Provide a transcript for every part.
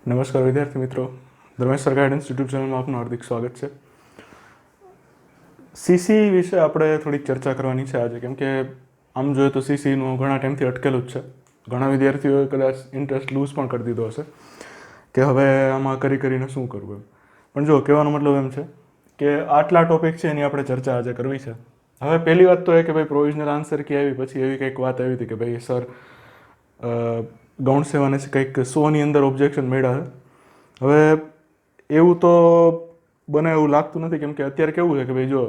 નમસ્કાર વિદ્યાર્થી મિત્રો, ધર્મેશ્વર ગાઈડન્સ યુટ્યુબ ચેનલમાં આપનું હાર્દિક સ્વાગત છે. સીસી વિશે આપણે થોડીક ચર્ચા કરવાની છે આજે, કેમ કે આમ જોઈએ તો સીસીનું ઘણા ટાઈમથી અટકેલું જ છે. ઘણા વિદ્યાર્થીઓએ કદાચ ઇન્ટરેસ્ટ લૂઝ પણ કરી દીધો હશે કે હવે આમાં કરીને શું કરવું એમ. પણ જો કહેવાનો મતલબ એમ છે કે આટલા ટોપિક છે એની આપણે ચર્ચા આજે કરવી છે. હવે પહેલી વાત તો એ કે ભાઈ પ્રોવિઝનલ આન્સર કી આવી, પછી એવી કંઈક વાત આવી હતી કે ભાઈ સર ગૌણ સેવાને કંઈક 100ની અંદર ઓબ્જેક્શન મળ્યા છે. હવે એવું તો બને એવું લાગતું નથી, કેમ કે અત્યારે કેવું છે કે ભાઈ જો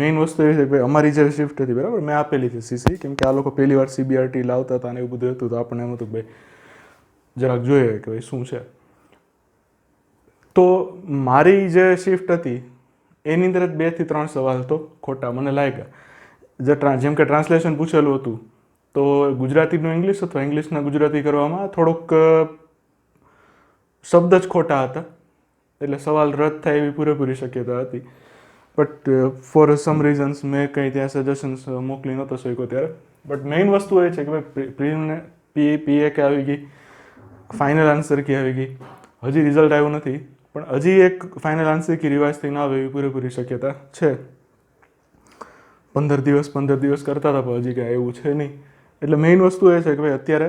મેઇન વસ્તુ એવી છે કે ભાઈ અમારી જે શિફ્ટ હતી બરાબર, મેં આપેલી હતી સીસી, કેમ કે આ લોકો પહેલી વાર CBRT લાવતા હતા અને એવું બધું હતું, તો આપણને એમ હતું કે ભાઈ જરાક જોઈએ કે ભાઈ શું છે. તો મારી જે શિફ્ટ હતી એની અંદર જ 2 થી 3 સવાલ તો ખોટા મને લાગ્યા. જેમ કે ટ્રાન્સલેશન પૂછેલું હતું તો ગુજરાતીનું ઇંગ્લિશ અથવા ઇંગ્લિશના ગુજરાતી કરવામાં થોડુંક શબ્દ જ ખોટા હતા, એટલે સવાલ રદ થાય એવી પૂરેપૂરી શક્યતા હતી. બટ ફોર સમ રીઝન્સ મેં કંઈ ત્યાં સજેશન્સ મોકલી નહોતો શક્યો ત્યારે. બટ મેઇન વસ્તુ એ છે કે ભાઈ પ્રિલિમને PA કે આવી ગઈ, ફાઇનલ આન્સર કી આવી ગઈ, હજી રિઝલ્ટ આવ્યું નથી, પણ હજી એક ફાઇનલ આન્સર કી રિવાઇઝ થઈને આવે એવી પૂરેપૂરી શક્યતા છે. 15 દિવસ કરતા હતા પણ હજી કાંઈ એવું છે નહીં. એટલે મેઇન વસ્તુ એ છે કે ભાઈ અત્યારે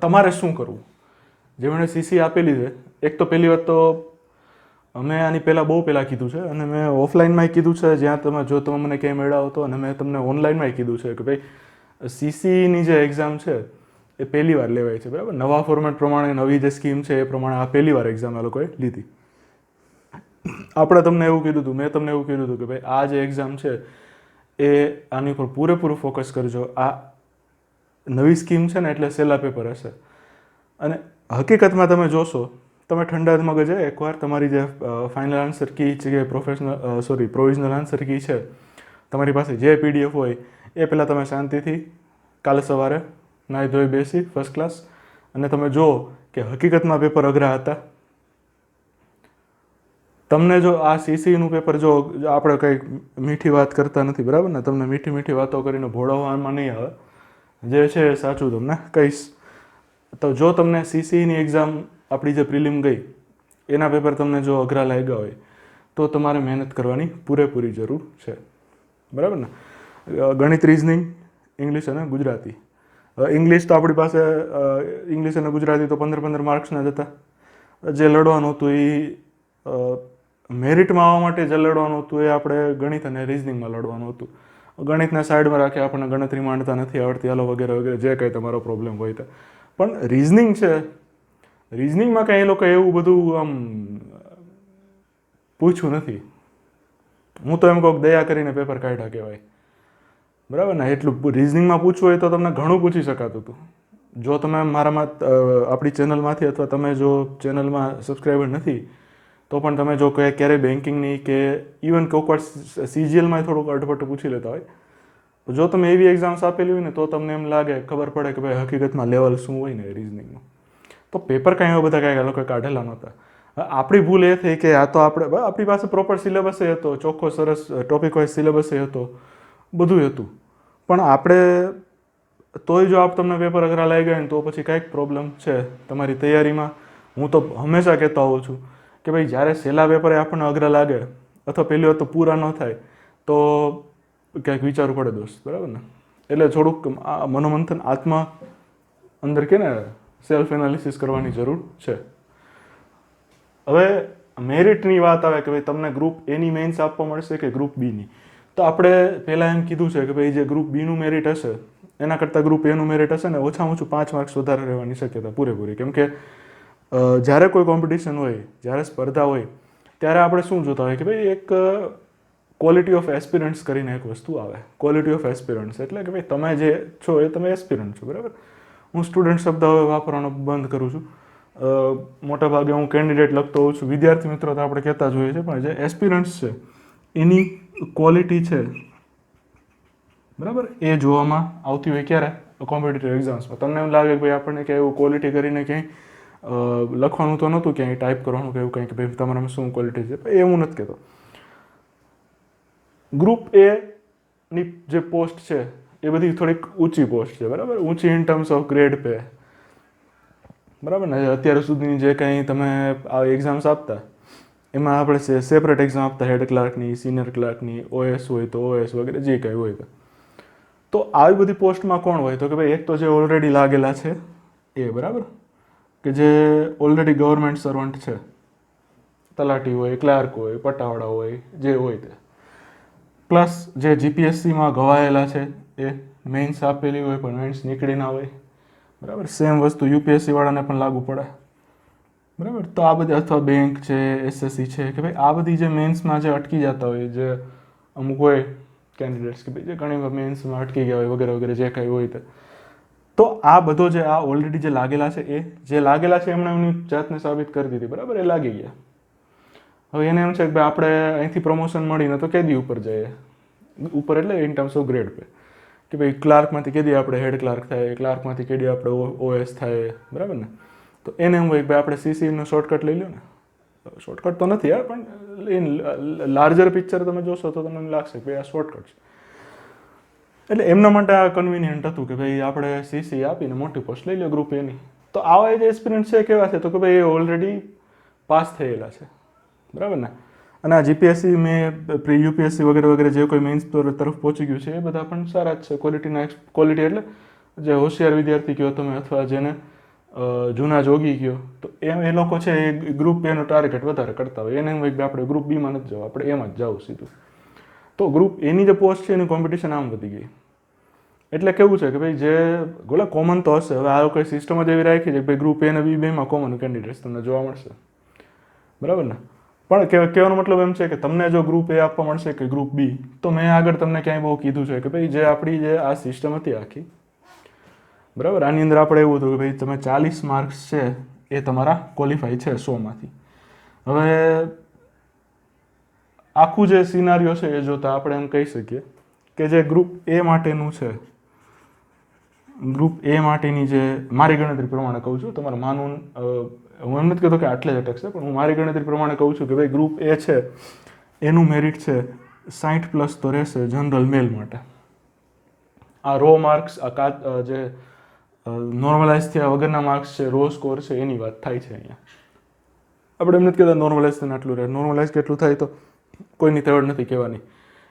તમારે શું કરવું. જેમણે સીસી આપેલી છે, એક તો પહેલી વાત તો મેં આની પહેલાં બહુ પહેલાં કીધું છે અને મેં ઓફલાઈનમાં કીધું છે, જ્યાં તમે મને ક્યાંય મેળાવો હતો, અને મેં તમને ઓનલાઈનમાં કીધું છે કે ભાઈ સીસીની જે એક્ઝામ છે એ પહેલી વાર લેવાય છે બરાબર. નવા ફોર્મેટ પ્રમાણે નવી જે સ્કીમ છે એ પ્રમાણે આ પહેલી વાર એક્ઝામ આ લોકોએ લીધી. આપણે તમને એવું કીધું હતું, મેં તમને એવું કીધું હતું કે ભાઈ આ જે એક્ઝામ છે એ આની ઉપર પૂરેપૂરું ફોકસ કરજો. આ નવી સ્કીમ છે ને એટલે સહેલા પેપર હશે. અને હકીકતમાં તમે જોશો, તમે ઠંડા મગજે એકવાર તમારી જે ફાઇનલ આન્સર કી છે, પ્રોવિઝનલ આન્સર કી છે, તમારી પાસે જે PDF હોય એ પહેલાં તમે શાંતિથી કાલે સવારે નાહી ધોઈ બેસી ફર્સ્ટ ક્લાસ અને તમે જુઓ કે હકીકતમાં પેપર અઘરા હતા. તમને જો આ સીસીનું પેપર જો આપણે કંઈક મીઠી વાત કરતા નથી બરાબર ને, તમને મીઠી વાતો કરીને ભોળવવામાં નહીં આવે, જે છે એ સાચું તમને કહીશ. તો જો તમને સીસીની એક્ઝામ આપણી જે પ્રિલિમ ગઈ એના પેપર તમને જો અઘરા લાગ્યા હોય તો તમારે મહેનત કરવાની પૂરેપૂરી જરૂર છે બરાબર ને. ગણિત, રીઝનિંગ, ઇંગ્લિશ અને ગુજરાતી. ઇંગ્લિશ તો આપણી પાસે ઇંગ્લિશ અને ગુજરાતી તો 15 માર્ક્સના જ હતા. જે લડવાનું હતું એ મેરિટમાં આવવા માટે જે લડવાનું હતું એ આપણે ગણિત અને રિઝનિંગમાં લડવાનું હતું. ગણિતના સાઈડમાં રાખી આપણને ગણતરી માંડતા નથી આવડતી, હાલો વગેરે વગેરે જે કંઈ તમારો પ્રોબ્લેમ હોય તો. પણ રિઝનિંગ છે, રિઝનિંગમાં કાંઈ એ લોકો એવું બધું આમ પૂછ્યું નથી. હું તો એમ કહું દયા કરીને પેપર કાઢ્યા કહેવાય બરાબર ને. એટલું રિઝનિંગમાં પૂછવું હોય તો તમને ઘણું પૂછી શકાતું હતું. જો તમે મારામાં આપણી ચેનલમાંથી અથવા તમે જો ચેનલમાં સબસ્ક્રાઈબર નથી તો પણ તમે જો ક્યારેય બેન્કિંગની કે ઇવન કોઈક વાર CGLમાં થોડુંક અટપટું પૂછી લેતા હોય, જો તમે એવી એક્ઝામ્સ આપેલી હોય ને તો તમને એમ લાગે, ખબર પડે કે ભાઈ હકીકતમાં લેવલ શું હોય ને રિઝનિંગનું. તો પેપર કાંઈ એવા બધા કાંઈ આ લોકોએ કાઢેલા નહોતા. આપણી ભૂલ એ થઈ કે આ તો આપણી પાસે પ્રોપર સિલેબસ એ હતો, ચોખ્ખો સરસ ટોપિક વાઇઝ સિલેબસ એ હતો, બધું હતું. પણ આપણે તોય જો તમને પેપર અઘરા લાગી ગયા ને તો પછી કાંઈક પ્રોબ્લેમ છે તમારી તૈયારીમાં. હું તો હંમેશા કહેતો હોઉં છું કે ભાઈ જ્યારે સહેલા પેપરે આપણને અઘરા લાગે અથવા પહેલી વાત તો પૂરા ન થાય તો ક્યાંક વિચારવું પડે દોસ્ત બરાબર ને. એટલે થોડુંક મનોમંથન અંદર કે ને સેલ્ફ એનાલિસિસ કરવાની જરૂર છે. હવે મેરિટની વાત આવે કે ભાઈ તમને ગ્રુપ એની મેઇન્સ આપવા મળશે કે ગ્રુપ બીની, તો આપણે પહેલાં એમ કીધું છે કે ભાઈ જે ગ્રુપ બીનું મેરિટ હશે એના કરતાં ગ્રુપ એનું મેરિટ હશે ને ઓછામાં ઓછું 5 માર્ક્સ વધારે રહેવાની શક્યતા પૂરેપૂરી. કેમ કે જ્યારે કોઈ કોમ્પિટિશન હોય, જ્યારે સ્પર્ધા હોય ત્યારે આપણે શું જોતા હોય કે ભાઈ એક ક્વોલિટી ઓફ એસ્પિરન્ટ્સ કરીને એક વસ્તુ આવે. ક્વોલિટી ઓફ એસ્પિરન્ટ્સ એટલે કે ભાઈ તમે જે છો એ તમે એસ્પિરન્ટ છો બરાબર. હું સ્ટુડન્ટ શબ્દ હવે વાપરવાનો બંધ કરું છું. મોટાભાગે હું કેન્ડિડેટ લખતો હોઉં છું. વિદ્યાર્થી મિત્રો તો આપણે કહેતા જ હોઈએ છીએ, પણ જે એસ્પિરન્ટ્સ છે એની ક્વોલિટી છે બરાબર એ જોવામાં આવતી હોય ક્યારે કોમ્પિટિટિવ એક્ઝામ્સમાં. તમને એમ લાગે કે ભાઈ આપણને ક્યાંય એવું ક્વોલિટી કરીને ક્યાંય લખવાનું તો નહોતું, ક્યાંય ટાઈપ કરવાનું કે એવું કંઈ કે ભાઈ તમારામાં શું ક્વોલિટી છે, એ હું નથી કહેતો. ગ્રુપ એની જે પોસ્ટ છે એ બધી થોડીક ઊંચી પોસ્ટ છે બરાબર, ઊંચી in terms of grade pay બરાબર ને. અત્યાર સુધીની જે કંઈ તમે આ એક્ઝામ્સ આપતા એમાં આપણે સેપરેટ એક્ઝામ આપતા, હેડ ક્લાર્કની, સિનિયર ક્લાર્કની, OS હોય તો OS વગેરે જે કંઈ હોય તો આવી બધી પોસ્ટમાં કોણ હોય? તો કે ભાઈ એક તો જે ઓલરેડી લાગેલા છે એ, બરાબર, કે જે ઓલરેડી ગવર્મેન્ટ સર્વન્ટ છે, તલાટી હોય, ક્લાર્ક હોય, પટાવાળા હોય, જે હોય તે, પ્લસ જે GPSCમાં ગવાયેલા છે એ, મેઇન્સ આપેલી હોય પણ મેઇન્સ નીકળી ના હોય, બરાબર. સેમ વસ્તુ UPSC વાળાને પણ લાગુ પડે, બરાબર. તો આ બધી, અથવા બેંક છે, SSC છે, કે ભાઈ આ બધી જે મેન્સમાં જે અટકી જતા હોય, જે અમુક હોય કેન્ડિડેટ્સ કે ભાઈ જે ઘણી વાર મેન્સમાં અટકી ગયા હોય વગેરે વગેરે જે કાંઈ હોય તે, તો આ બધો જે આ ઓલરેડી જે લાગેલા છે એ, જે લાગેલા છે એમણે એમની જાતને સાબિત કરી દીધી, બરાબર, એ લાગી ગયા. હવે એને એમ છે કે ભાઈ આપણે અહીંથી પ્રમોશન મળીને તો કેદી ઉપર જઈએ, ઉપર એટલે in terms of grade pay, કે ભાઈ ક્લાર્કમાંથી કેદી આપણે હેડ ક્લાર્ક થાય, ક્લાર્કમાંથી કેદી આપણે OS થાય, બરાબર ને. તો એને એમ હોય કે ભાઈ આપણે CCનો શોર્ટકટ લઈ લો ને. શોર્ટકટ તો નથી યાર, પણ લાર્જર પિક્ચર તમે જોશો તો તમને લાગશે કે ભાઈ આ શોર્ટકટ છે. એટલે એમના માટે આ કન્વિનિયન્ટ હતું કે ભાઈ આપણે CC આપીને મોટી પોસ્ટ લઈ લો ગ્રુપ એની. તો આવા જે એસ્પિરન્ટ છે કેવા છે? તો કે ભાઈ એ ઓલરેડી પાસ થયેલા છે, બરાબર ને. અને આ GPSC મેં પ્રી UPSC વગેરે વગેરે જે કોઈ મેઇન્સ તરફ પહોંચી ગયું છે એ બધા પણ સારા જ છે. ક્વોલિટી એટલે જે હોશિયાર વિદ્યાર્થી કહો તમે, અથવા જેને જૂના જોગી કહો, તો એ લોકો છે એ ગ્રુપ એનો ટાર્ગેટ વધારે કરતા હોય. એને એમ હોય કે આપણે ગ્રુપ બીમાં નથી જવું, આપણે એમાં જ જવું સીધું. તો ગ્રુપ એની જે પોસ્ટ છે એની કોમ્પિટિશન આમ વધી ગઈ. એટલે કેવું છે કે ભાઈ જે ગોલા કોમન તો હશે. હવે આ કોઈ સિસ્ટમ જ એવી રાખી છે કે ભાઈ ગ્રુપ A અને B2માં કોમન કેન્ડિડેટ્સ તમને જોવા મળશે, બરાબર ને. પણ કહેવાનો મતલબ એમ છે કે તમને જો ગ્રુપ A આપવા મળશે કે ગ્રુપ B, તો મેં આગળ તમને ક્યાંય બહુ કીધું છે કે ભાઈ જે આપણી જે આ સિસ્ટમ હતી આખી, બરાબર, આની અંદર આપણે એવું હતું કે ભાઈ તમે 40 માર્ક્સ છે એ તમારા ક્વોલિફાય છે 100માંથી. હવે આખું જે સિનારીઓ છે એ જોતા આપણે એમ કહી શકીએ કે જે ગ્રુપ A માટેનું છે, ગ્રુપ A માટેની જે મારી ગણતરી પ્રમાણે કહું છું, તમારે માનવું, હું એમ નથી કહેતો કે આટલે જ અટકશે, પણ હું મારી ગણતરી પ્રમાણે કહું છું કે ભાઈ ગ્રુપ A છે એનું મેરિટ છે 60+ તો રહેશે જનરલ મેલ માટે. આ રો માર્ક્સ, આ જે નોર્મલાઇઝ થયા વગરના માર્ક્સ છે, રો સ્કોર છે, એની વાત થાય છે અહીંયા. આપણે એમ નથી કહેતા નોર્મલાઇઝ થઈને આટલું રહે. નોર્મલાઇઝ કેટલું થાય તો કોઈની તેવડ નથી કહેવાની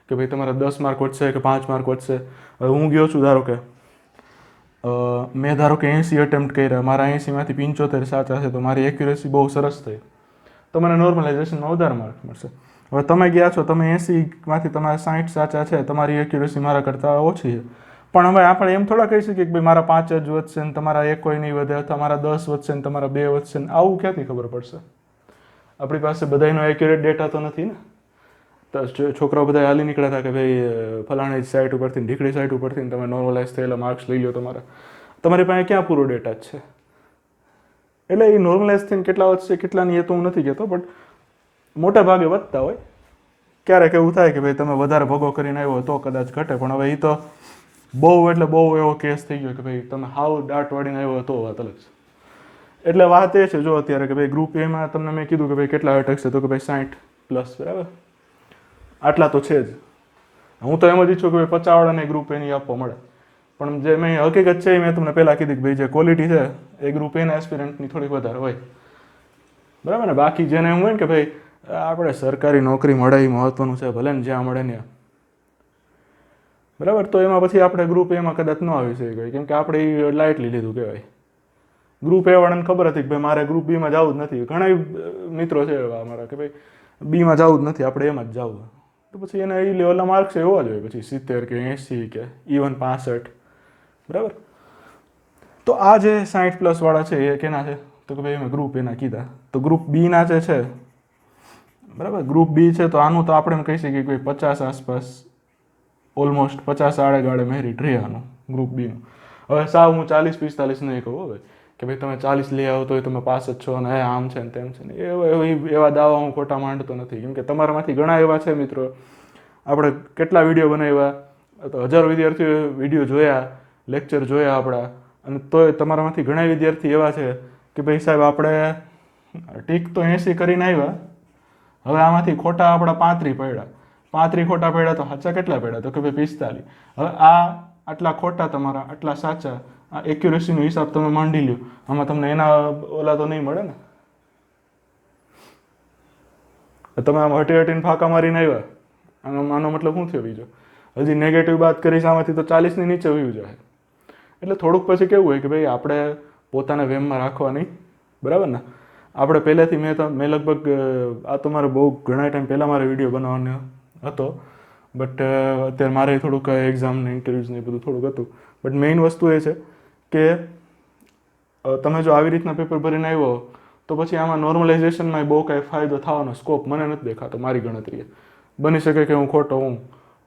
કે ભાઈ તમારા 10 માર્ક વધશે કે 5 માર્ક વધશે. હવે હું ગયો છું, ધારો કે મેં ધારો કે 80 અટેમ્પ્ટ કર્યા, મારા 80માંથી 75 સાચા છે, તો મારી એક્યુરેસી બહુ સરસ થઈ, તો મને નોર્મલાઇઝેશનમાં વધારે માર્ક મળશે. હવે તમે ગયા છો, તમે 80માંથી તમારા 60 સાચા છે, તમારી એક્યુરેસી મારા કરતાં ઓછી છે, પણ હવે આપણે એમ થોડા કહી શકીએ કે ભાઈ મારા 5 જ વધશે ને તમારા 1 કોઈ નહીં વધે, અથવા મારા 10 વધશે ને તમારા 2 વધશે ને. આવું ક્યાંથી ખબર પડશે? આપણી પાસે બધાનો એક્યુરેટ ડેટા તો નથી ને. તો છોકરાઓ બધા હાલી નીકળ્યા હતા કે ભાઈ ફલાણી સાઇટ ઉપરથી, ઢીકડી સાઇટ ઉપરથી તમે નોર્મલાઇઝ થયેલા માર્ક્સ લઈ લો તમારી પાસે ક્યાં પૂરો ડેટા જ છે? એટલે એ નોર્મલાઇઝ થઈને કેટલા વધશે કેટલાની એ તો હું નથી કહેતો, બટ મોટા ભાગે વધતા હોય. ક્યારેક એવું થાય કે ભાઈ તમે વધારે ભોગો કરીને આવ્યો તો કદાચ ઘટે, પણ હવે એ તો બહુ એટલે બહુ એવો કેસ થઈ ગયો કે ભાઈ તમે હાવ દાટ વાળીને આવ્યો તો વાત અલગ છે. એટલે વાત એ છે, જો અત્યારે કે ભાઈ ગ્રુપ એમાં તમને મેં કીધું કે ભાઈ કેટલા અટકશે, તો કે ભાઈ 60+, બરાબર, આટલા તો છે જ. હું તો એમ જ ઈચ્છું કે ભાઈ 50 વાળાને ગ્રુપ એની આપવા મળે, પણ જે મેં હકીકત છે એ મેં તમને પહેલાં કીધી કે ભાઈ જે ક્વોલિટી છે એ ગ્રુપ એના એસ્પિરન્ટની થોડીક વધારે હોય, બરાબર ને. બાકી જેને એમ હોય ને કે ભાઈ આપણે સરકારી નોકરી મળે એ મહત્વનું છે, ભલે ને જ્યાં મળે ને, બરાબર, તો એમાં પછી આપણે ગ્રુપ એમાં કદાચ ન આવી શકીએ, કેમ કે આપણે એ લાઇટલી લીધું કહેવાય. ગ્રુપ એ વાળાને ખબર હતી કે ભાઈ મારે ગ્રુપ બીમાં જવું જ નથી. ઘણા મિત્રો છે એવા અમારા કે ભાઈ બીમાં જવું જ નથી, આપણે એમાં જ જવું. તો પછી એને એ લેવલના માર્ક્સ એવા જ હોય, પછી 70 કે 80 કે ઇવન 65, બરાબર. તો આ જે 60+ વાળા છે એ કેના છે? તો કે ભાઈ અમે ગ્રુપ એના કીધા. તો ગ્રુપ બીના જે છે, બરાબર, ગ્રુપ બી છે, તો આનું તો આપણે એમ કહી શકીએ કે 50 આસપાસ, ઓલમોસ્ટ 50 આડે મેરિટ રહે આનું ગ્રુપ બીનું. હવે સાવ હું 40-45 નહીં કહું હવે કે ભાઈ તમે 40 લઈ આવો તો તમે પાસ જ છો અને આમ છે ને તેમ છે ને, એવા દાવા હું ખોટા માંડતો નથી. કેમ કે તમારામાંથી ઘણા એવા છે મિત્રો, આપણે કેટલા વિડીયો બનાવ્યા, તો હજારો વિદ્યાર્થીઓ વિડીયો જોયા, લેક્ચર જોયા આપણા, અને તોય તમારામાંથી ઘણા વિદ્યાર્થી એવા છે કે ભાઈ સાહેબ આપણે ટીક તો 80 કરીને આવ્યા, હવે આમાંથી ખોટા આપણા 35 પડ્યા, 35 ખોટા પડ્યા તો સાચા કેટલા પડ્યા? તો કે ભાઈ 45. હવે આટલા ખોટા તમારા, આટલા સાચા, આ એક્યુરેસીનો હિસાબ તમે માંડી લ્યો, આમાં તમને એના ઓલા તો નહીં મળે ને. તમે આમ હટીને ફાંકા મારીને આવ્યા, આનો મતલબ શું થયો બીજો? હજી નેગેટિવ વાત કરીશ આમાંથી તો 40ની નીચે વયું જાય. એટલે થોડુંક પછી કેવું હોય કે ભાઈ આપણે પોતાને વેમમાં રાખવા નહીં, બરાબર ને. આપણે પહેલેથી મેં લગભગ આ તો મારે બહુ ઘણા ટાઈમ પહેલાં મારે વિડીયો બનાવવાનો હતો, બટ અત્યારે મારે થોડુંક એક્ઝામ ને ઇન્ટરવ્યૂઝ ને એ બધું થોડુંક હતું. બટ મેઇન વસ્તુ એ છે કે તમે જો આવી રીતના પેપર ભરીને આવ્યો તો પછી આમાં નોર્મલાઇઝેશનમાં બહુ કાંઈ ફાયદો થવાનો સ્કોપ મને નથી દેખાતો મારી ગણતરીએ. બની શકે કે હું ખોટો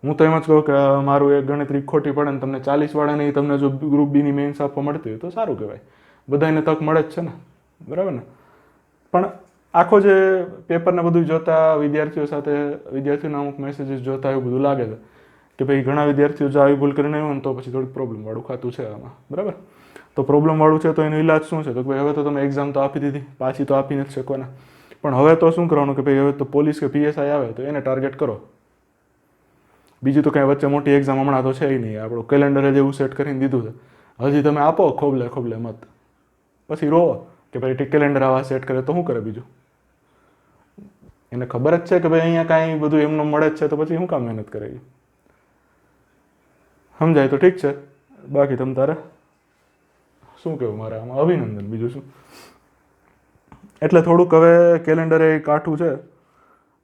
હું તો એમ જ કહું કે મારું એક ગણતરી ખોટી પડે ને તમને 40 વાળાની તમને જો ગ્રુપ બીની મેઇન્સ આપવા મળતી હોય તો સારું કહેવાય, બધાને તક મળે જ છે ને, બરાબર ને. પણ આખો જે પેપરને બધું જોતા વિદ્યાર્થીઓના અમુક મેસેજીસ જોતા એવું બધું લાગે છે કે ભાઈ ઘણા વિદ્યાર્થીઓ જો આવી ભૂલ કરીને આવ્યો ને તો પછી થોડીક પ્રોબ્લેમવાળું ખાતું છે આમાં, બરાબર. તો પ્રોબ્લેમવાળું છે તો એનો ઇલાજ શું છે? તો ભાઈ હવે તો તમે એક્ઝામ તો આપી દીધી, પાછી તો આપી નથી શકવાના, પણ હવે તો શું કરવાનું કે ભાઈ હવે તો પોલીસ કે પીએસઆઈ આવે તો એને ટાર્ગેટ કરો. બીજું તો કાંઈ વચ્ચે મોટી એક્ઝામ હમણાં તો છે નહીં, આપણું કેલેન્ડરે જેવું સેટ કરીને દીધું છે. હજી તમે આપો ખોબલે મત, પછી રોવો કે ભાઈ કેલેન્ડર આવા સેટ કરે તો શું કરે બીજું? એને ખબર જ છે કે ભાઈ અહીંયા કાંઈ બધું એમનું મળે જ છે તો પછી શું કામ મહેનત કરે? સમજાય તો ઠીક છે, બાકી તમે તારે શું કહેવું મારે આમાં? અભિનંદન, બીજું શું. એટલે થોડુંક હવે કેલેન્ડર એ કાઠું છે.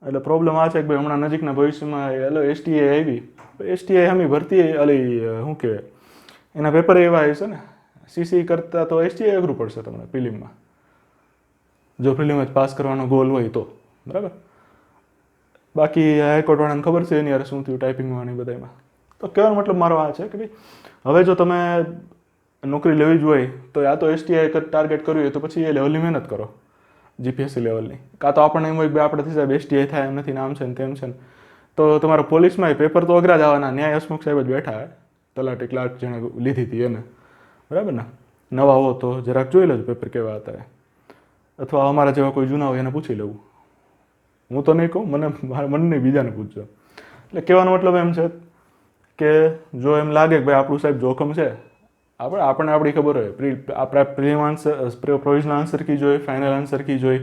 એટલે પ્રોબ્લેમ આ છે કે ભાઈ હમણાં નજીકના ભવિષ્યમાં એસટીએ આવી, એસટીએ હમી ભરતી શું કહેવાય એના પેપર એવા આવી છે ને, સીસી કરતાં તો એસટીએ અઘરું પડશે તમને પ્રિલિમમાં, જો પ્રિલિમ જ પાસ કરવાનો ગોલ હોય તો, બરાબર. બાકી હાઈકોર્ટવાળાને ખબર છે એની યાર શું થયું ટાઈપિંગમાં બધામાં. તો કહેવાનો મતલબ મારો આ છે કે ભાઈ હવે જો તમે નોકરી લેવી જ હોય તો યા તો એસટીઆઈ ટાર્ગેટ કરવી હોય તો પછી એ લેવલની મહેનત કરો, જીપીએસસી લેવલની. કાં તો આપણને એમ હોય કે આપણેથી સાહેબ એસટીઆઈ થાય એમ નથી, આમ છે ને તેમ છે ને, તો તમારા પોલીસમાં પેપર તો અઘરા જ આવવાના. ન્યાય હસમુખ સાહેબ જ બેઠા, તલાટી ક્લાર્ક જેણે લીધી હતી એને, બરાબર ને. નવા હો તો જરાક જોઈ લેજો પેપર કેવા હતા, અથવા અમારા જેવા કોઈ જૂના હોય એને પૂછી લેવું. હું તો નહીં કહું, મને નહીં, બીજાને પૂછજો. એટલે કહેવાનો મતલબ એમ છે કે જો એમ લાગે કે ભાઈ આપણું સાહેબ જોખમ છે, આપણને આપણી ખબર હોય આપણા prelim answer, provisional answer key જોઈ, ફાઇનલ આન્સર કી જોઈ.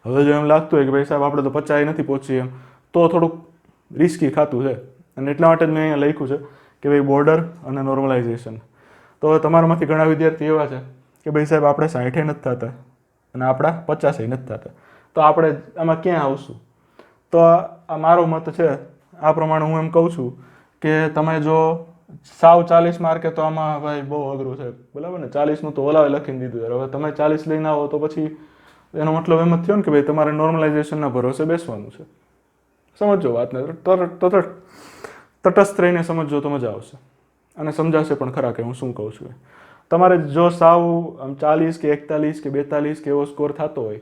હવે જો એમ લાગતું હોય કે ભાઈ સાહેબ આપણે તો 50 નથી પહોંચી એમ, તો થોડુંક રિસ્કી ખાતું છે. અને એટલા માટે જ મેં અહીંયા લખ્યું છે કે ભાઈ બોર્ડર અને નોર્મલાઇઝેશન. તો હવે તમારામાંથી ઘણા વિદ્યાર્થી એવા છે કે ભાઈ સાહેબ આપણે 60 નથી થતા અને આપણા 50 નથી થતા, તો આપણે આમાં ક્યાં આવશું? તો આ મારો મત છે. આ પ્રમાણે હું એમ કહું છું કે તમે જો સાવ 40 માર્કે તો આમાં ભાઈ બહુ અઘરું છે, બરાબર ને. 40નું તો ઓલાવે લખીને દીધું. હવે તમે 40 લઈને આવો તો પછી એનો મતલબ એમ જ થયો ને કે ભાઈ તમારે નોર્મલાઇઝેશનના ભરોસે બેસવાનું છે. સમજો વાતને, તટસ્થ રહીને સમજો તો મજા આવશે અને સમજાશે પણ ખરા કે હું શું કહું છું. તમારે જો સાવ 40 કે 41 કે 42 કે એવો સ્કોર થતો હોય,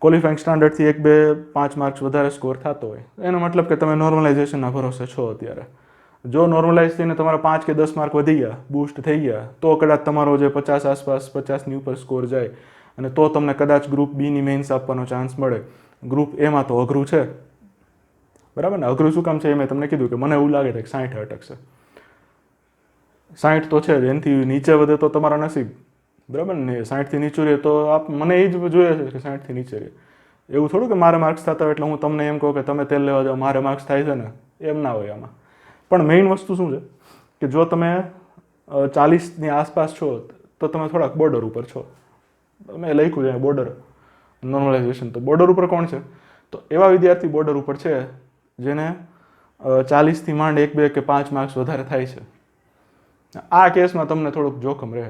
ક્વોલિફાઈંગ સ્ટાન્ડર્ડથી 1, 2, 5 માર્ક્સ વધારે સ્કોર થતો હોય, એનો મતલબ કે તમે નોર્મલાઇઝેશનના ભરોસે છો અત્યારે. જો નોર્મલાઇઝ થઈને તમારા 5 કે 10 માર્ક વધી ગયા, બૂસ્ટ થઈ ગયા, તો કદાચ તમારો જે 50 આસપાસ 50ની ઉપર સ્કોર જાય અને તો તમને કદાચ ગ્રુપ બીની મેઇન્સ આપવાનો ચાન્સ મળે. ગ્રુપ એમાં તો અઘરું છે, બરાબર ને. અઘરું શું કામ છે એ મેં તમને કીધું કે મને એવું લાગે છે કે 60 અટકશે. 60 તો છે જ, એનાથી નીચે વધે તો તમારા નસીબ, બરાબર ને. 60થી નીચું રહે તો મને એ જ જોઈએ છે કે 60થી નીચે રહે. એવું થોડું કે મારે માર્ક્સ થતા હોય એટલે હું તમને એમ કહું કે તમે તેલ લેવા જાઓ, મારે માર્ક્સ થાય છે ને, એમ ના હોય આમાં. પણ મેઇન વસ્તુ શું છે કે જો તમે 40ની આસપાસ છો તો તમે થોડાક બોર્ડર ઉપર છો. મેં લખ્યું છે બોર્ડર નોર્મલાઇઝેશન, તો બોર્ડર ઉપર કોણ છે? તો એવા વિદ્યાર્થી બોર્ડર ઉપર છે જેને 40થી માંડ 1, 2 કે 5 માર્ક્સ વધારે થાય છે. આ કેસમાં તમને થોડુંક જોખમ રહે,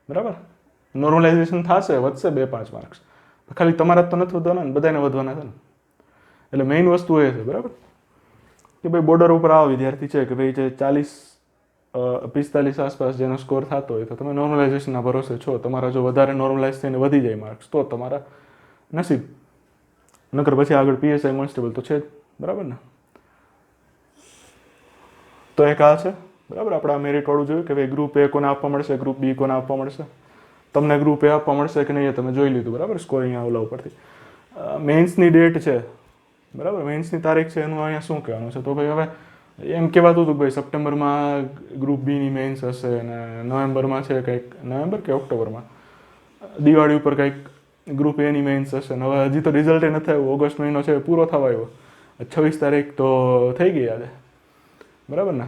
બરાબર. નોર્મલાઇઝેશન થશે, વધશે 2-5 માર્ક્સ, ખાલી તમારા જ તો નથી વધવાના ને, બધાને વધવાના છે ને. એટલે મેઇન વસ્તુ એ છે, બરાબર, કે ભાઈ બોર્ડર ઉપર આવા વિદ્યાર્થી છે કે ભાઈ જે 40-45 આસપાસ જેનો સ્કોર થતો હોય તો તમે નોર્મલાઇઝેશનના ભરોસે છો. તમારા જો વધારે નોર્મલાઇઝ થઈને વધી જાય માર્ક્સ તો તમારા નસીબ, નકર પછી આગળ પીએસઆઈ કોન્સ્ટેબલ તો છે જ, બરાબર ને. તો એક આ છે, બરાબર. આપણે આ મેરિટવાળું જોયું કે ભાઈ ગ્રુપ એ કોને આપવા મળશે, ગ્રુપ બી કોને આપવા મળશે. તમને ગ્રુપ એ આપવા મળશે કે નહીં એ તમે જોઈ લીધું, બરાબર, સ્કોરિંગ ઓલા ઉપરથી. મેઇન્સની ડેટ છે, બરાબર, મેઇન્સની તારીખ છે, એનું અહીંયા શું કહેવાનું છે? તો ભાઈ હવે એમ કહેવાતું હતું કે ભાઈ સપ્ટેમ્બરમાં ગ્રુપ બીની મેઇન્સ હશે અને નવેમ્બરમાં છે કંઈક, નવેમ્બર કે ઓક્ટોબરમાં દિવાળી ઉપર કંઈક ગ્રુપ એની મેઇન્સ હશે. અને હવે હજી તો રિઝલ્ટ નથી આવ્યું. ઓગસ્ટ મહિનો છે પૂરો થવા આવ્યો, 26 તારીખ તો થઈ ગઈ આજે, બરાબર ને.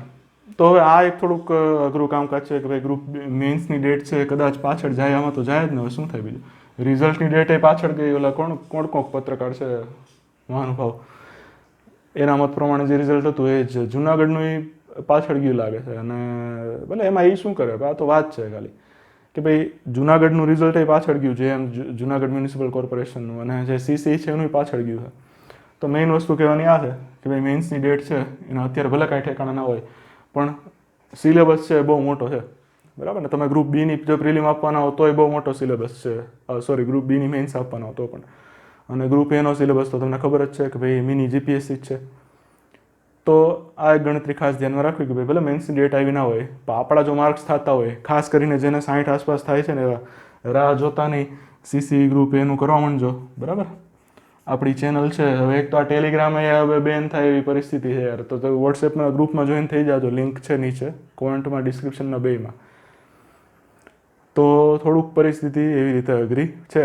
તો હવે આ એક થોડુંક અઘરું કામકાજ છે કે ભાઈ ગ્રુપ મેઇન્સની ડેટ છે કદાચ પાછળ જાય, આમાં તો જાય જ ને, હવે શું થાય બીજું. રિઝલ્ટની ડેટ એ પાછળ ગઈ, ઓલા કોણ પત્રકાર છે મહાનુભાવ, એના મત પ્રમાણે જે રિઝલ્ટ હતું એ જ જુનાગઢનું એ પાછળ ગયું લાગે છે. અને ભલે એમાં એ શું કરે, આ તો વાત છે ખાલી કે ભાઈ જુનાગઢનું રિઝલ્ટ એ પાછળ ગયું છે, એમ જુનાગઢ મ્યુનિસિપલ કોર્પોરેશનનું, અને જે સીસી છે એનું પાછળ ગયું છે. તો મેઇન વસ્તુ કહેવાની આ છે કે ભાઈ મેઇન્સની ડેટ છે એના અત્યારે ભલે કાંઈ ઠેકાણા ના હોય, પણ સિલેબસ છે એ બહુ મોટો છે, બરાબર ને. તમે ગ્રુપ બીની જો પ્રિલિમ આપવાના હો તોય બહુ મોટો સિલેબસ છે, સોરી ગ્રુપ બીની મેઇન્સ આપવાના હો તો પણ. અને ગ્રુપ એનો સિલેબસ તો તમને ખબર જ છે કે ભાઈ મિની જીપીએસસી જ છે. તો આ એક ગણતરી ખાસ ધ્યાનમાં રાખવી કે ભાઈ ભલે મેન્સની ડેટ આવી ના હોય, પણ આપણા જો માર્ક્સ થતા હોય, ખાસ કરીને જેને 60 આસપાસ થાય છે ને એવા, રાહ જોતા નહીં, સીસી ગ્રુપ એનું કરવા માંડજો, બરાબર. આપણી ચેનલ છે હવે, એક તો આ ટેલિગ્રામ એ હવે બેન થાય એવી પરિસ્થિતિ છે યાર, તો વોટ્સએપના ગ્રુપમાં જોઈન થઈ જાજો, લિંક છે નીચે કોમેન્ટમાં, ડિસ્ક્રિપ્શનમાં બેયમાં. તો થોડુંક પરિસ્થિતિ એવી રીતે અઘરી છે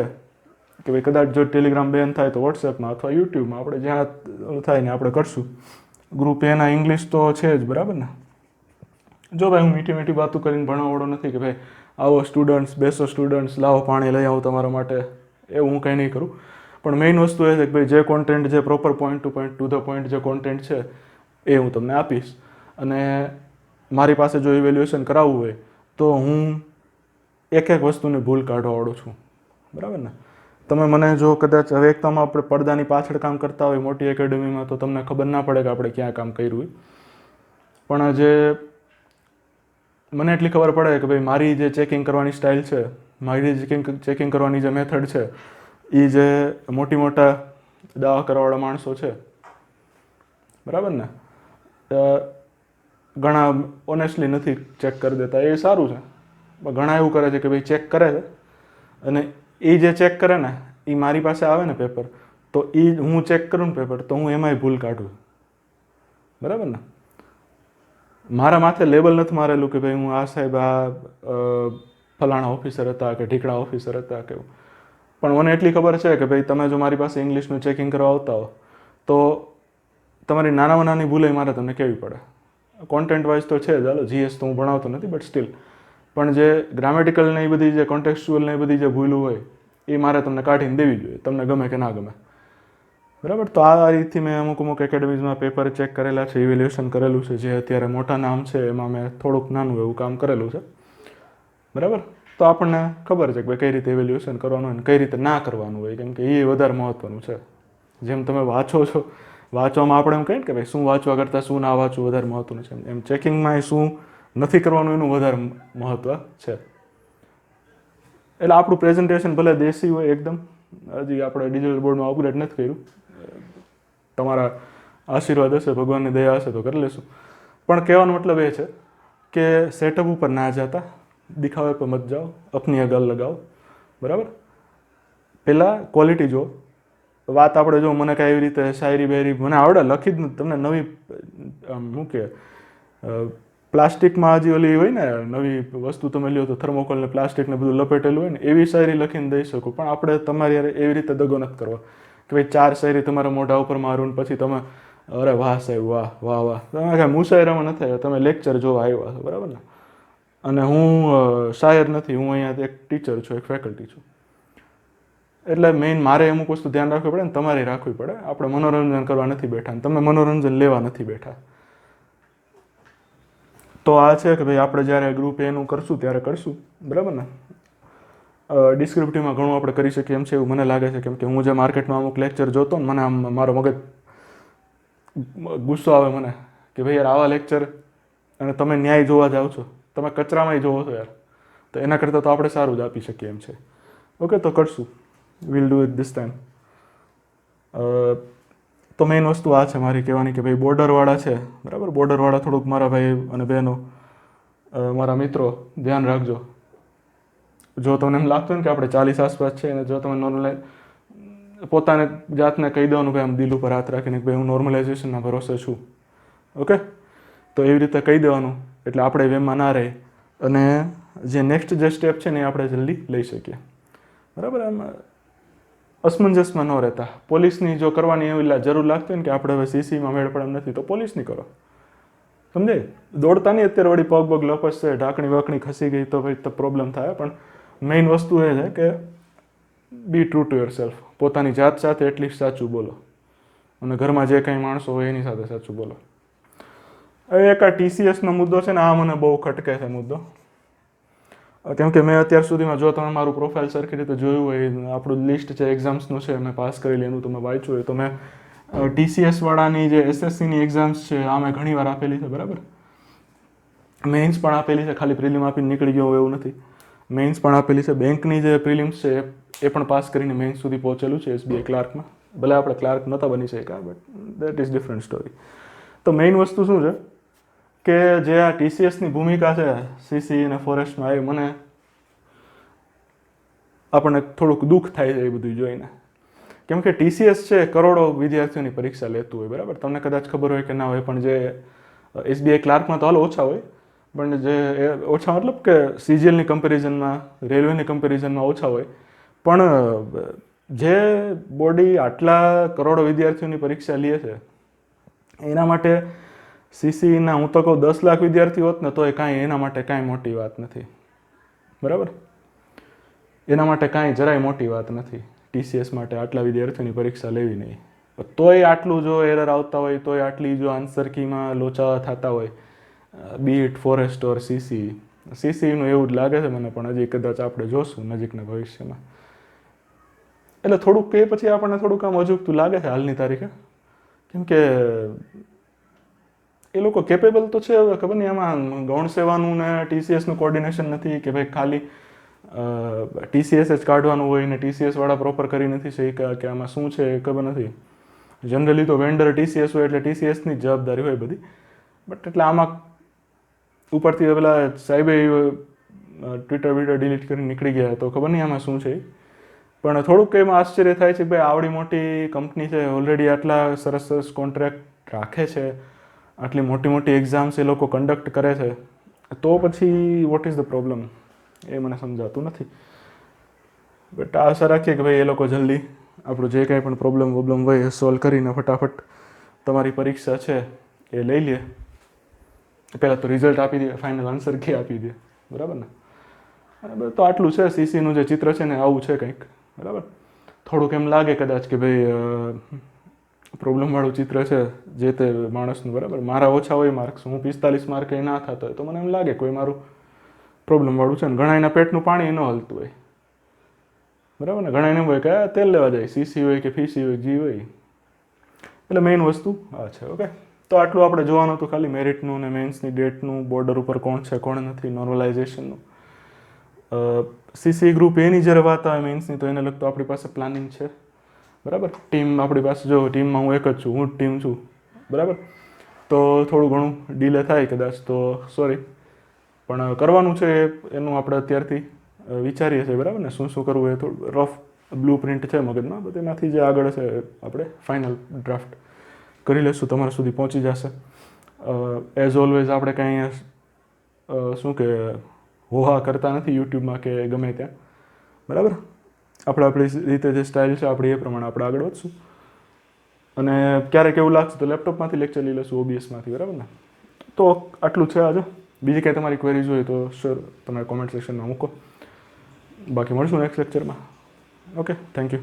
કે ભાઈ કદાચ જો ટેલિગ્રામ બેન થાય તો વોટ્સએપમાં અથવા યુટ્યુબમાં આપણે જ્યાં થાય ને આપણે કરશું. ગ્રુપ એના ઇંગ્લિશ તો છે જ, બરાબર ને. જો ભાઈ હું મીઠી મીઠી વાતો કરીને ભણાવડો નથી કે ભાઈ આવો સ્ટુડન્ટ્સ, બેસો સ્ટુડન્ટ્સ, લાવો પાણી લઈ આવું તમારા માટે, એવું હું કંઈ નહીં કરું. પણ મેઇન વસ્તુ એ છે કે ભાઈ જે કોન્ટેન્ટ, જે proper point to the point જે કોન્ટેન્ટ છે એ હું તમને આપીશ. અને મારી પાસે જો ઇવેલ્યુએશન કરાવવું હોય તો હું એક વસ્તુની ભૂલ કાઢવાવાળો છું, બરાબર ને. તમે મને જો કદાચ હવે એક તો આપણે પડદાની પાછળ કામ કરતા હોય મોટી એકેડમીમાં, તો તમને ખબર ના પડે કે આપણે ક્યાં કામ કર્યું હોય. પણ જે મને એટલી ખબર પડે કે ભાઈ મારી જે ચેકિંગ કરવાની સ્ટાઇલ છે, મારી જે ચેકિંગ કરવાની જે મેથડ છે, એ જે મોટા દાવા કરવાવાળા માણસો છે, બરાબર ને, ઘણા ઓનેસ્ટલી નથી ચેક કરી દેતા, એ સારું છે. ઘણા એવું કરે છે કે ભાઈ ચેક કરે છે, અને એ જે ચેક કરે ને એ મારી પાસે આવે ને પેપર, તો એ હું ચેક કરું ને પેપર, તો હું એમાંય ભૂલ કાઢું, બરાબર ને. મારા માથે લેબલ નથી મારેલું કે ભાઈ હું આ સાહેબ આ ફલાણા ઓફિસર હતા કે ઢીકડા ઓફિસર હતા કે, પણ મને એટલી ખબર છે કે ભાઈ તમે જો મારી પાસે ઇંગ્લિશનું ચેકિંગ કરવા આવતા હો તો તમારી નાનામાં નાની ભૂલે મારે તમને કહેવી પડે. કોન્ટેન્ટ વાઇઝ તો છે જ, હાલો જીએસ તો હું ભણાવતો નથી, બટ સ્ટીલ પણ જે ગ્રામેટિકલ ને એ બધી જે કોન્ટેક્સ્ચ્યુઅલ ને એ બધી જે ભૂલું હોય એ મારે તમને કાઢીને દેવી જોઈએ, તમને ગમે કે ના ગમે, બરાબર. તો આ રીતથી મેં અમુક એકેડમીઝમાં પેપર ચેક કરેલા છે, ઇવેલ્યુએશન કરેલું છે. જે અત્યારે મોટા નામ છે એમાં મેં થોડુંક નાનું એવું કામ કરેલું છે, બરાબર. તો આપણને ખબર છે કે ભાઈ કઈ રીતે ઇવેલ્યુએશન કરવાનું હોય ને કઈ રીતે ના કરવાનું હોય, કેમ કે એ વધારે મહત્વનું છે. જેમ તમે વાંચો છો, વાંચવામાં આપણે એમ કહીએ કે ભાઈ શું વાંચવા કરતાં શું ના વાંચવું વધારે મહત્વનું છે, એમ ચેકિંગમાં શું નથી કરવાનું એનું વધારે મહત્વ છે. એટલે આપણું પ્રેઝન્ટેશન ભલે દેશી હોય એકદમ, હજી આપણે ડિજિટલ બોર્ડમાં અપગ્રેડ નથી કર્યું, તમારા આશીર્વાદ હશે, ભગવાનની દયા હશે તો કરી લેશું. પણ કહેવાનો મતલબ એ છે કે સેટઅપ ઉપર ના જતા, દિખાવે પર મત જાઓ, અપની અગલ લગાવો, બરાબર. પહેલાં ક્વોલિટી જો, વાત આપણે જો મને કાંઈ એવી રીતે શાયરી બાયરી મને આવડે લખી જ નથી, તમને નવી શું કે પ્લાસ્ટિકમાં હજી ઓલી હોય ને નવી વસ્તુ તમે લ્યો તો થર્મોકોલ ને પ્લાસ્ટિક ને બધું લપેટેલું હોય ને એવી શાયરી લખીને દઈ શકું, પણ આપણે તમારી યાર એવી રીતે દગો નથી કરવો કે ભાઈ 4 શાયરી તમારા મોઢા ઉપર મારું ને પછી તમે અરે વાહ સાહેબ વાહ વાહ વાહ, તમે કાંઈ મુશાયરામાં નથી આવ્યા, તમે લેક્ચર જોવા આવ્યા છો, બરાબર ને. અને હું શાયર નથી, હું અહીંયા એક ટીચર છું, એક ફેકલ્ટી છું. એટલે મેઇન મારે અમુક વસ્તુ ધ્યાન રાખવી પડે ને તમારે રાખવી પડે. આપણે મનોરંજન કરવા નથી બેઠા, તમે મનોરંજન લેવા નથી બેઠા. તો આ છે કે ભાઈ આપણે જ્યારે ગ્રુપ એનું કરશું ત્યારે કરશું, બરાબર ને. ડિસ્ક્રિપ્ટિવમાં ઘણું આપણે કરી શકીએ એમ છે એવું મને લાગે છે, કેમ કે હું જે માર્કેટમાં અમુક લેક્ચર જોતો ને મને આમ મારો મગજ ગુસ્સો આવે મને કે ભાઈ યાર આવા લેક્ચર, અને તમે ન્યાય જોવા જાઓ છો, તમે કચરામાંય જોવો છો યાર, તો એના કરતાં તો આપણે સારું જ આપી શકીએ એમ છે. ઓકે, તો કરશું, will do it this time. તો મેઇન વસ્તુ આ છે મારી કહેવાની કે ભાઈ બોર્ડરવાળા છે, બરાબર, બોર્ડરવાળા થોડુંક મારા ભાઈ અને બહેનો, મારા મિત્રો ધ્યાન રાખજો. જો તમને એમ લાગતું ને કે આપણે 40 આસપાસ છે અને જો તમે નોર્મલાઇઝ પોતાને જાતને કહી દેવાનું ભાઈ આમ દિલ ઉપર હાથ રાખીને કે ભાઈ હું નોર્મલાઇઝેશનના ભરોસે છું, ઓકે. તો એવી રીતે કહી દેવાનું એટલે આપણે વેમમાં ના રહે અને જે નેક્સ્ટ જે સ્ટેપ છે ને એ આપણે જલ્દી લઈ શકીએ. બરાબર. આમાં અસમંજસમાં ન રહેતા. પોલીસની જો કરવાની એવી જરૂર લાગતી હોય ને કે આપણે હવે સીસીમાં મેળ પડે એમ નથી તો પોલીસની કરો. સમજે? દોડતા નહીં અત્યારે વળી પગ લપસશે, ઢાંકણી વાકણી ખસી ગઈ તો ભાઈ તો પ્રોબ્લેમ થાય. પણ મેઇન વસ્તુ એ છે કે be true to your self. પોતાની જાત સાથે એટલીસ્ટ સાચું બોલો અને ઘરમાં જે કંઈ માણસો હોય એની સાથે સાચું બોલો. હવે એક આ TCSનો મુદ્દો છે ને, આ મને બહુ ખટકે છે મુદ્દો. કેમ કે મેં અત્યાર સુધીમાં જો તમે મારું પ્રોફાઇલ સરખી રીતે જોયું હોય, આપણું લિસ્ટ છે એક્ઝામ્સનું છે, મેં પાસ કરેલી એનું તમે વાંચ્યું હોય તો મેં TCS વાળાની જે SSCની એક્ઝામ્સ છે આ મેં ઘણી વાર આપેલી છે. બરાબર. મેઇન્સ પણ આપેલી છે, ખાલી પ્રિલિમ આપીને નીકળી ગયો એવું નથી. મેઇન્સ પણ આપેલી છે. બેંકની જે પ્રિલિમ્સ છે એ પણ પાસ કરીને મેઇન્સ સુધી પહોંચેલું છે SBI ક્લાર્કમાં. ભલે આપણે ક્લાર્ક નહોતા બની શક્યા, but that is different story. તો મેઇન વસ્તુ શું છે કે જે આ TCSની ભૂમિકા છે CC અને ફોરેસ્ટમાં, એ મને આપણને થોડુંક દુઃખ થાય છે એ બધું જોઈને. કેમ કે TCS છે કરોડો વિદ્યાર્થીઓની પરીક્ષા લેતું હોય. બરાબર. તમને કદાચ ખબર હોય કે ના હોય, પણ જે SBI ક્લાર્કમાં તો હાલ ઓછા હોય, પણ જે ઓછા મતલબ કે CGLની કમ્પેરિઝનમાં, રેલવેની કમ્પેરિઝનમાં ઓછા હોય, પણ જે બોડી આટલા કરોડો વિદ્યાર્થીઓની પરીક્ષા લે છે એના માટે CCના હું તો કહું 10 લાખ વિદ્યાર્થી હોત ને તો એના માટે કાંઈ મોટી વાત નથી. બરાબર. એના માટે કાંઈ જરાય મોટી વાત નથી TCS માટે આટલા વિદ્યાર્થીઓની પરીક્ષા લેવી નહીં. તોય આટલું જો એરર આવતા હોય, તોય આટલી જો આન્સર કીમાં લોચા થતા હોય, બી ઇટ ફોરેસ્ટ ઓર CCનું એવું જ લાગે છે મને, પણ હજી કદાચ આપણે જોશું નજીકના ભવિષ્યમાં. એટલે થોડુંક એ પછી આપણને થોડુંક આમ અજુગતું લાગે છે હાલની તારીખે. કેમ કે એ લોકો કેપેબલ તો છે, હવે ખબર નહીં આમાં ગૌણ સેવાનું ને TCSનું કોર્ડિનેશન નથી કે ભાઈ ખાલી TCS જ કાઢવાનું હોય ને TCS વાળા પ્રોપર કરી નથી શક્યા કે આમાં શું છે એ ખબર નથી. જનરલી તો વેન્ડર TCS હોય એટલે TCSની જ જવાબદારી હોય બધી. બટ એટલે આમાં ઉપરથી પેલા સાહેબે ટ્વિટર ડિલીટ કરીને નીકળી ગયા તો ખબર નહીં આમાં શું છે. પણ થોડુંક એમાં આશ્ચર્ય થાય છે કે ભાઈ આવડી મોટી કંપની છે, ઓલરેડી આટલા સરસ કોન્ટ્રાક્ટ રાખે છે, આટલી મોટી એક્ઝામ્સ એ લોકો કન્ડક્ટ કરે છે, તો પછી વોટ ઇઝ ધ પ્રોબ્લેમ એ મને સમજાતું નથી. બટ આશા રાખીએ કે ભાઈ એ લોકો જલ્દી આપણું જે કાંઈ પણ પ્રોબ્લેમ હોય એ સોલ્વ કરીને ફટાફટ તમારી પરીક્ષા છે એ લઈ લે. પહેલાં તો રિઝલ્ટ આપી દે, ફાઇનલ આન્સર કી આપી દે. બરાબર ને? તો આટલું છે. CCનું જે ચિત્ર છે ને આવું છે કંઈક. બરાબર. થોડુંક એમ લાગે કદાચ કે ભાઈ પ્રોબ્લેમવાળું ચિત્ર છે જે તે માણસનું. બરાબર. મારા ઓછા હોય માર્ક્સ, હું 45 માર્કે ના થતો હોય તો મને એમ લાગે કોઈ મારું પ્રોબ્લેમવાળું છે. ને ઘણા એના પેટનું પાણી ન હલતું હોય. બરાબર ને? ઘણા એમ હોય કે તેલ લેવા જાય, CC હોય કે ફીસી હોય, જી હોય. એટલે મેઇન વસ્તુ આ છે. ઓકે. તો આટલું આપણે જોવાનું હતું, ખાલી મેરિટનું ને મેન્સની ડેટનું, બોર્ડર ઉપર કોણ છે કોણ નથી, નોર્મલાઇઝેશનનું. CC ગ્રુપ એની જ્યારે વાત આવે મેન્સની તો એને લગતું આપણી પાસે પ્લાનિંગ છે. બરાબર. ટીમ આપણી પાસે, જો ટીમમાં હું એક જ છું, હું જ ટીમ છું. બરાબર. તો થોડું ઘણું ડીલે થાય કદાચ તો સોરી, પણ કરવાનું છે એનું આપણે અત્યારથી વિચારીએ છીએ. બરાબર ને? શું કરવું એ થોડું રફ બ્લુ પ્રિન્ટ છે મગજમાં, બધે એમાંથી જે આગળ છે આપણે ફાઇનલ ડ્રાફ્ટ કરી લેશું, તમારા સુધી પહોંચી જશે. એઝ ઓલવેઝ આપણે કાંઈ શું કે હોહા કરતા નથી યુટ્યુબમાં કે ગમે ત્યાં. બરાબર. આપણે આપણી રીતે જે સ્ટાઇલ છે આપણી એ પ્રમાણે આપણે આગળ વધશું. અને ક્યારેક એવું લાગશે તો લેપટોપમાંથી લેક્ચર લઈ લેશું, OBSમાંથી. બરાબર ને? તો આટલું છે આજે. બીજી કાંઈ તમારી ક્વેરીઝ હોય તો શ્યોર તમે કોમેન્ટ સેક્શનમાં મૂકો. બાકી મળશું નેક્સ્ટ લેક્ચરમાં. Okay, thank you.